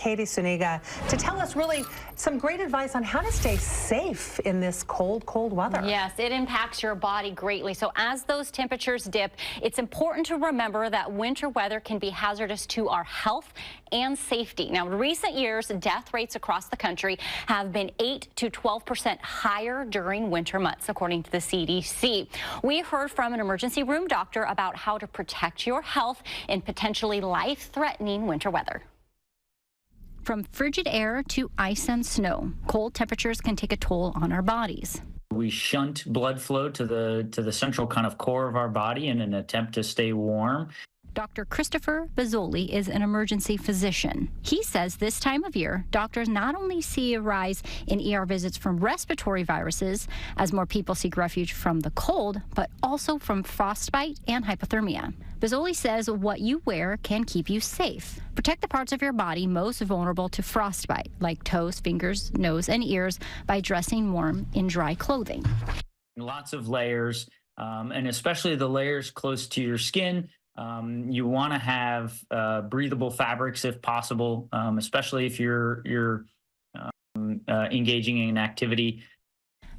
Katie Zuniga to tell us really some great advice on how to stay safe in this cold, cold weather. Yes, it impacts your body greatly. So as those temperatures dip, it's important to remember that winter weather can be hazardous to our health and safety. Now, in recent years, death rates across the country have been 8 to 12% higher during winter months, according to the CDC. We heard from an emergency room doctor about how to protect your health in potentially life-threatening winter weather. From frigid air to ice and snow, cold temperatures can take a toll on our bodies. We shunt blood flow to the central kind of core of our body in an attempt to stay warm. Dr. Christopher Bazzoli is an emergency physician. He says this time of year, doctors not only see a rise in ER visits from respiratory viruses as more people seek refuge from the cold, but also from frostbite and hypothermia. Bazzoli says what you wear can keep you safe. Protect the parts of your body most vulnerable to frostbite, like toes, fingers, nose, and ears, by dressing warm in dry clothing. Lots of layers, and especially the layers close to your skin. You want to have breathable fabrics if possible, especially if you're engaging in activity.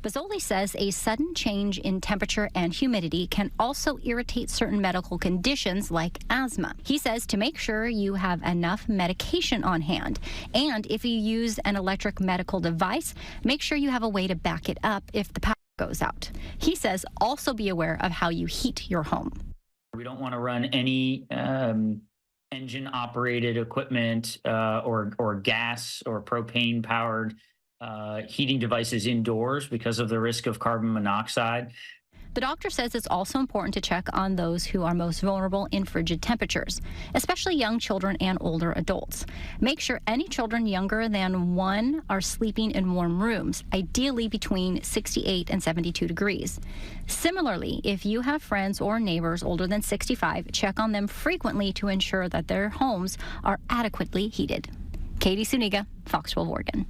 Bazzoli says a sudden change in temperature and humidity can also irritate certain medical conditions like asthma. He says to make sure you have enough medication on hand. And if you use an electric medical device, make sure you have a way to back it up if the power goes out. He says also be aware of how you heat your home. We don't want to run any engine-operated equipment or gas or propane-powered heating devices indoors because of the risk of carbon monoxide. The doctor says it's also important to check on those who are most vulnerable in frigid temperatures, especially young children and older adults. Make sure any children younger than 1 are sleeping in warm rooms, ideally between 68 and 72 degrees. Similarly, if you have friends or neighbors older than 65, check on them frequently to ensure that their homes are adequately heated. Katie Zuniga, Fox 12 Oregon.